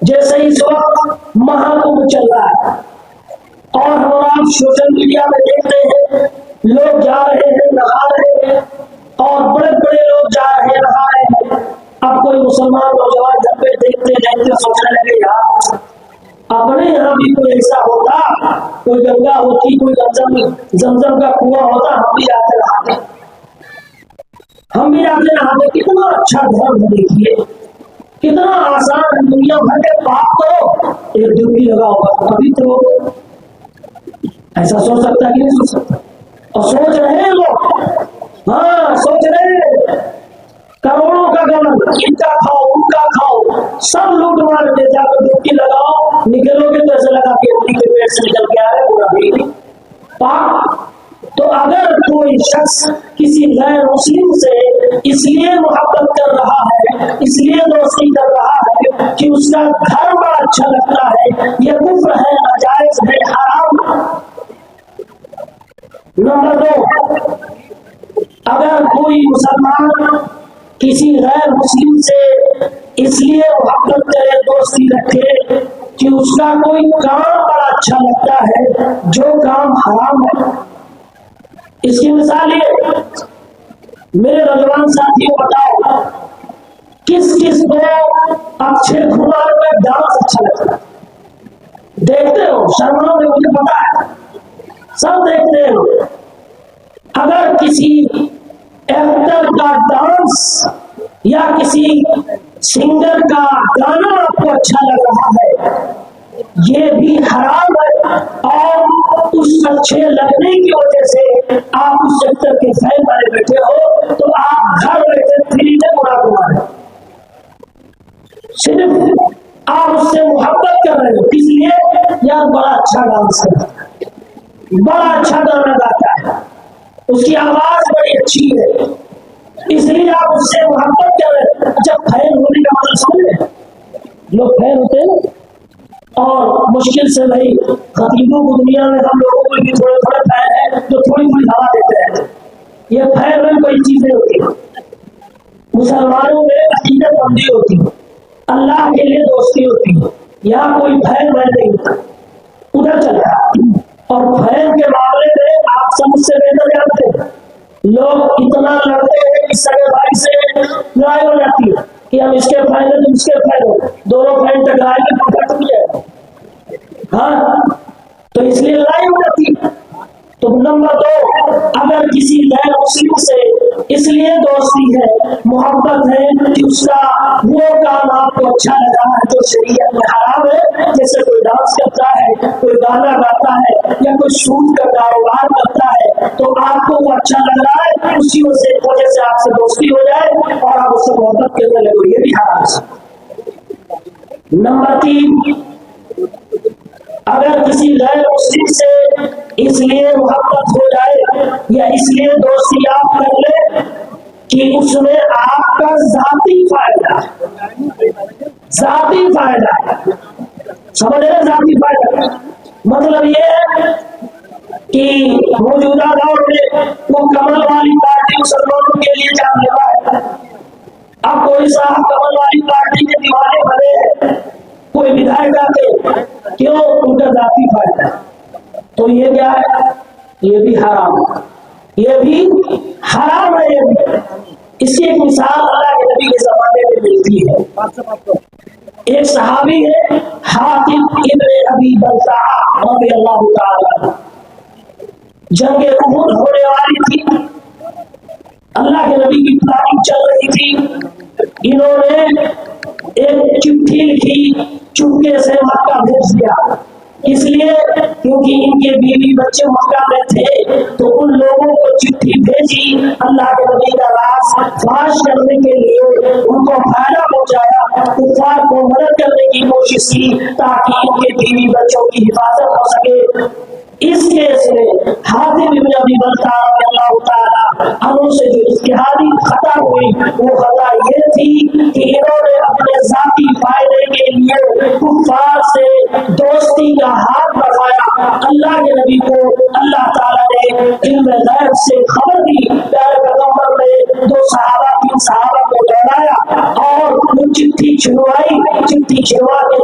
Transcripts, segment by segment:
جیسے اس وقت مہاکمبھ چل رہا ہے اور ہم آپ سوشل میڈیا میں دیکھتے ہیں لوگ جا رہے ہیں نہا رہے ہیں اور بڑے بڑے لوگ جا رہے ہیں نہا رہے ہیں. اب کوئی مسلمان نوجوان گھر پہ دیکھتے دیکھتے سوچنے لگے یار اپنے یہاں بھی کوئی ایسا ہوتا, کوئی گنگا ہوتی, کوئی زمزم کا کنواں ہوتا, ہم بھی جاتے نہاتے, ہم بھی جاتے نہاتے. کتنا اچھا دھرم ہے, دیکھیے کتنا آسان ہے. دنیا بھر کے پاپ کرو ایک ڈبکی لگاؤ پوتر ہو. ایسا سوچ سکتا ہے کہ نہیں سوچ سکتا؟ اور سوچ رہے ہیں لوگ, ہاں سوچ رہے ہیں. کروڑوں کا گمن, ان کا کھاؤ ان کا کھاؤ, سب لوٹ مار کے جا کر ڈبکی لگاؤ, نکلو گے تو ایسے لگا کہ اپنی کے پیٹ سے نکل کے آ رہے پورا بھی پاک. تو اگر کوئی شخص کسی غیر مسلم سے اس لیے محبت کر رہا ہے, اس لیے دوستی کر رہا ہے کہ اس کا گھر بڑا اچھا لگتا ہے, یہ کفر ہے, ناجائز ہے, حرام. نمبر 2, اگر کوئی مسلمان کسی غیر مسلم سے اس لیے محبت کرے, دوستی رکھے کہ اس کا کوئی کام بڑا اچھا لگتا ہے جو کام حرام ہے. اس کی مثال یہ, میرے نوجوان ساتھیوں بتاؤ کس کس کو اکشے کمار میں ڈانس اچھا لگتا ہے؟ دیکھتے ہو, شرما میں مجھے پتا ہے سب دیکھتے ہو. اگر کسی ایکٹر کا ڈانس یا کسی سنگر کا گانا آپ کو اچھا لگ رہا ہے, یہ بھی حرام ہے. اور اس اچھے لگنے کی وجہ سے آپ اس سیکٹر کے فین بنے بیٹھے ہو تو آپ گھر بیٹھے فری میں برا ہوا ہے. صرف آپ اس سے محبت کر رہے ہو اس لیے یار بڑا اچھا ڈانس کرتا ہے, بڑا اچھا گانا گاتا ہے, اس کی آواز بڑی اچھی ہے, اس لیے آپ اس سے محبت کر رہے ہیں. اچھا فین ہونے کا مطلب سمجھ رہے ہیں, لوگ فین ہوتے ہیں نا, اور مشکل سے بھائی خطیبوں کو دنیا میں ہم لوگوں کو بھی تھوڑے تھوڑے فین ہیں جو تھوڑی تھوڑی ہوا دیتے ہیں. یہ فین میں کوئی چیزیں ہوتی ہیں. مسلمانوں میں عقیدت بندی ہوتی ہے, اللہ کے لیے دوستی ہوتی ہے. یہاں کوئی فین میں نہیں ہوتا, ادھر چلتا ہے. اور فین کے معاملے میں آپ سب مجھ سے بہتر جانتے ہیں, لوگ اتنا لڑتے ہیں کہ سگے بھائی سے لڑائی ہو جاتی ہے کہ ہم اس کے فین ہیں تم اس کے فین ہو, دونوں فین ٹکرائیں گے تو پھٹ جائے گا. ہاں تو اس لیے لڑائی ہو جاتی ہے. تو نمبر 2, اگر کسی غیر مسلم سے اس لیے دوستی ہے, محبت ہے کہ اس کا وہ کام آپ کو اچھا لگا ہے جو شریعت میں حرام ہے, جیسے کوئی ڈانس کرتا ہے, کوئی گانا گاتا ہے, یا کوئی سود کا کاروبار کرتا ہے, تو آپ کو وہ اچھا لگ رہا ہے, اسی وجہ سے آپ سے دوستی ہو جائے اور آپ اس سے محبت کرنے لگو, یہ بھی حرام ہے. نمبر 3, اگر کسی غیر مسلم سے اس لیے محبت ہو جائے یا اس لیے دوستی آپ کر لے کہ اس میں آپ کا ذاتی فائدہ ہے, سمجھ رہے ذاتی فائدہ مطلب یہ ہے کہ موجودہ دور میں وہ کمل والی پارٹی مسلمانوں کے لیے جان لیوا ہے. اب کوئی صاحب کمل والی پارٹی کے دیوانے بنے ہیں, کوئی ودھائک آتے, کیوں؟ ان کا ذاتی فائدہ ہے. تو یہ کیا ہے؟ یہ بھی حرام ہے, یہ بھی حرام ہے. یہ بھی اس کی ایک مثال اللہ کے نبی کے زمانے میں ملتی ہے. ایک صحابی ہے حاتم ابن ابی بلتعہ رضی اللہ تعالی, جنگ احد ہونے والی تھی, اللہ کے نبی کی پلاننگ چل رہی تھی. انہوں نے ایک چٹھی لکھی, چپکے سے مکہ بھیج دیا, اس لیے کیونکہ ان کے بیوی بچے مکہ میں تھے تو ان لوگوں کو چٹھی بھیجی اللہ کے نبی کا راز فاش کرنے کے لیے, ان کو فائدہ پہنچایا, کفار کو مدد کرنے کی کوشش کی تاکہ ان کے بیوی بچوں کی حفاظت ہو سکے. اس کیس میں حاتم ابن ابی بلتعہ رضی اللہ تعالی عنہ سے جو اجتہادی خطا ہوئی وہ خطا یہ تھی کہ انہوں نے اپنے ذاتی فائدے کے لیے کفار سے دوستی کا ہاتھ بڑھایا. اللہ کے نبی کو اللہ تعالیٰ نے علم غیب سے خبر دی, پیارے پیغمبر نے 2 صحابہ 3 صحابہ کو دوڑایا اور وہ چٹھی چھنوائی. چٹھی چھنوا کے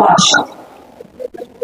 5,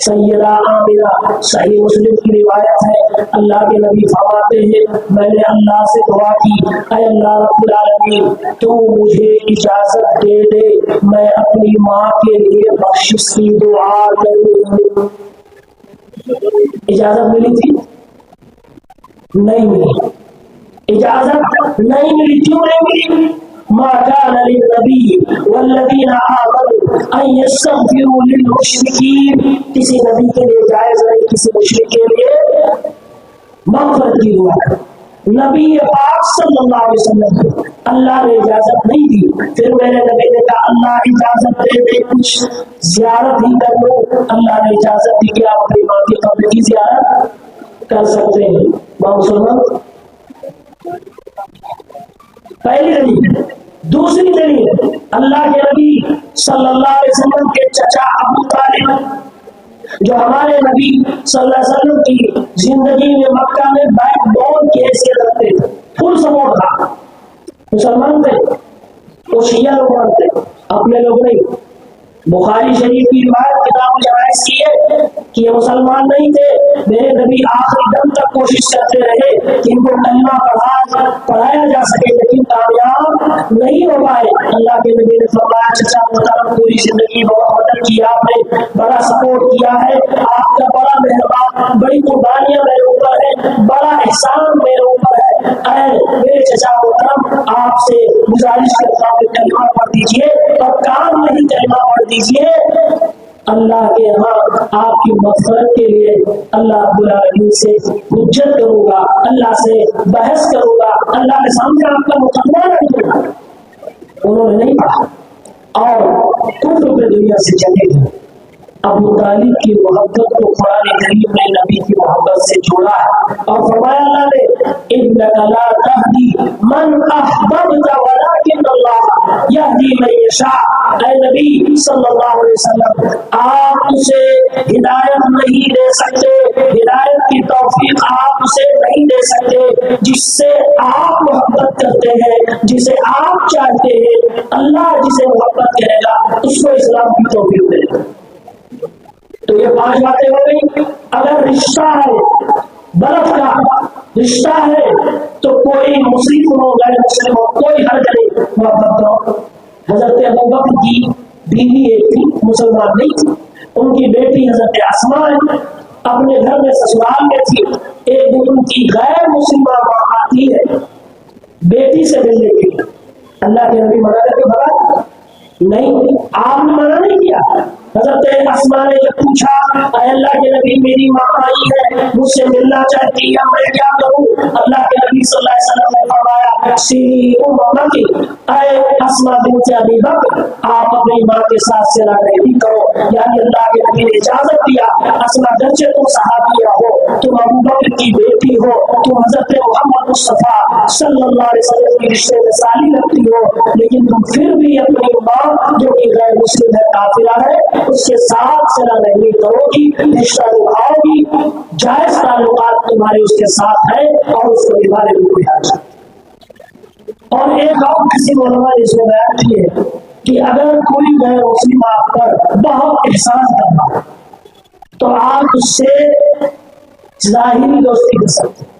سیدہ آمنہ صحیح مسلم کی روایت ہے، اللہ کے نبی فرماتے ہیں میں نے اللہ سے دعا کی اے اللہ رب العالمین تو مجھے اجازت دے دے میں اپنی ماں کے لیے بخشش کی دعا کروں۔ اجازت ملی تھی؟ نہیں ملی، اجازت نہیں ملی۔ کیوں نہیں ملی؟ ما كان للنبي والذين آمنوا أن يستغفروا للمشركين، کسی نبی کے لیے جائز نہیں کسی مشرک کے لیے مغفرت کی دعا کرے۔ نبی پاک صلی اللہ علیہ وسلم کو اللہ نے اجازت نہیں دی، پھر میرے نبی نے کہا اللہ اجازت دے دے کچھ زیارت ہی کر لو، اللہ نے اجازت دی کہ آپ اپنی ماں کی قبر کی زیارت کر سکتے ہیں۔ ماں مسلمان پہلی دلیل۔ دوسری دلیل، اللہ کے نبی صلی اللہ علیہ وسلم کے چچا ابو طالب جو ہمارے نبی صلی اللہ علیہ وسلم کی زندگی میں مکہ میں بیک بون کی حیثیت رکھتے تھے، فل سپورٹ تھا، مسلمان تھے، وہ شیعہ لوگ مانتے اپنے لوگ نہیں۔ بخاری شریف کی روایت کتاب جوائز کی ہے کہ یہ مسلمان نہیں تھے، میرے نبی آخری دم تک کوشش کرتے رہے کہ ان کو کلمہ پڑھایا جا سکے لیکن کامیاب نہیں ہو پائے۔ اللہ کے نبی نے فرمایا چچا محترم پوری زندگی بہت مدد کی آپ نے، بڑا سپورٹ کیا ہے، آپ کا بڑا مہربان، بڑی قربانیاں میرے اوپر ہے، بڑا احسان میرے اوپر ہے، اے میرے چچا محترم آپ سے گزارش کرتا ہوں کہ کلمہ پڑھ دیجیے اور کام نہیں کلمہ پڑھ دیجیے، اللہ کے یہاں آپ کی مغفرت کے لیے اللہ رب العالمین سے حجت کروں گا، اللہ سے بحث کروں گا، اللہ کے سامنے آپ کا مقدمہ رکھوں گا۔ انہوں نے نہیں پڑھا اور کفر پہ دنیا سے چلے گئے۔ ابو طالب کی محبت کو قرآن کریم نے نبی کی محبت سے جوڑا ہے اور فرمایا اللہ نے انک لا تہدی من احببت ولکن اللہ یہدی من یشاء، اے نبی صلی اللہ علیہ وسلم آپ اسے ہدایت نہیں دے سکتے، ہدایت کی توفیق آپ اسے نہیں دے سکتے جس سے آپ محبت کرتے ہیں، جسے آپ چاہتے ہیں، اللہ جسے محبت کرے گا اس کو اسلام کی توفیق دے گا۔ تو یہ 5 باتیں ہو گئی۔ اگر رشتہ ہے، برف کا رشتہ ہے تو کوئی مسلم ہو غیر مسلم ہو کوئی حرج نہیں، محبت کرو۔ حضرت ابوبکر کی بیوی ایک تھی، مسلمان نہیں تھی، ان کی بیٹی حضرت اسماء اپنے گھر میں سسرال میں تھی، ایک دن ان کی غیر مسلمہ ماں آتی ہے بیٹی سے ملنے کے لیے، اللہ کے نبی منع کر کے بھگا نہیں، آپ نے منع نہیں کیا۔ حضرت اسماء نے جب پوچھا اے اللہ کے نبی میری ماں آئی ہے مجھ سے ملنا چاہتی ہے میں کیا کروں، اللہ کے نبی صلی اللہ علیہ وسلم نے فرمایا سیری امتی اے اسماء بنت ابی بکر آپ اپنی ماں کے ساتھ صلہ رحمی کرو، یعنی اللہ کے نبی نے اجازت دیا اسماء گرچہ تم صحابیہ ہو، تم ابو بکر کی بیٹی ہو، تم حضرت محمد مصطفیٰ صلی اللہ علیہ وسلم کی رشتے میں سالی رکھتی ہو، لیکن تم پھر بھی اپنی ماں جو کہ غیر مسلم ہے کافرہ ہے اس کے ساتھ صلہ رحمی کرو گی، رشتہ نبھاؤ گی، جائز تعلقات تمہارے اس کے ساتھ ہے اور اس کو نبھانے میں کوئی حرج نہیں۔ اور ایک اور کسی علماء نے اس میں بیان کی ہے کہ اگر کوئی غیر مسلم آپ پر بہت احسان کرتا ہے تو آپ اس سے ظاہری دوستی کر سکتے ہیں۔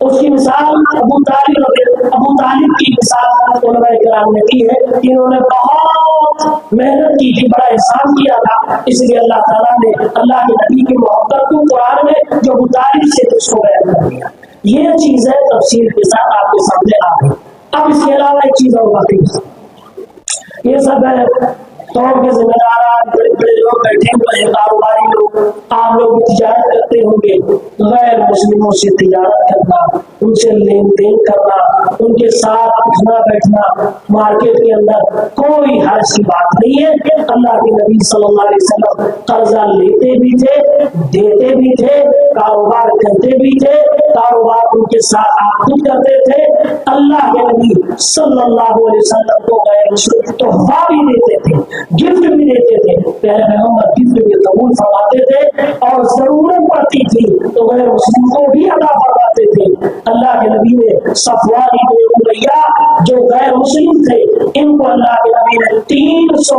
اس کی مثال ابو طالب کی مثال علماء کرام نے کی ہے کہ انہوں نے بہت محنت کی تھی، بڑا احسان کیا تھا، اس لیے اللہ تعالیٰ نے اللہ کے نبی کی محبت کو قرآن میں جو ابو طالب سے اس کو بیان کر دیا۔ یہ چیزیں تفصیل کے ساتھ آپ کے سامنے آ گئی۔ اب اس کے علاوہ ایک چیز اور باقی ہے، یہ سب ہے قوم کے ذمہ داران بڑے بڑے لوگ بیٹھے ہوئے ہیں، کاروباری لوگ، آپ لوگ تجارت کرتے ہوں گے، غیر مسلموں سے تجارت کرنا، ان سے لین دین کرنا، ان کے ساتھ اٹھنا بیٹھنا مارکیٹ کے اندر کوئی حرج کی بات نہیں ہے۔ اللہ کے نبی صلی اللہ علیہ وسلم قرضہ لیتے بھی تھے، دیتے بھی تھے، کاروبار کرتے بھی تھے، کاروبار ان کے ساتھ آپ خود کرتے تھے۔ اللہ کے نبی صلی اللہ علیہ وسلم کو غیر مسلم تحفہ بھی دیتے تھے، گفٹ بھی دیتے تھے، پیارے پیغمبر گفٹ بھی قبول فرماتے تھے اور ضرورت پڑتی تھی تو غیر مسلم کو بھی عطا فرماتے تھے۔ اللہ کے نبی نے صفوان بن امیہ جو غیر مسلم تھے ان کو اللہ کے نبی 300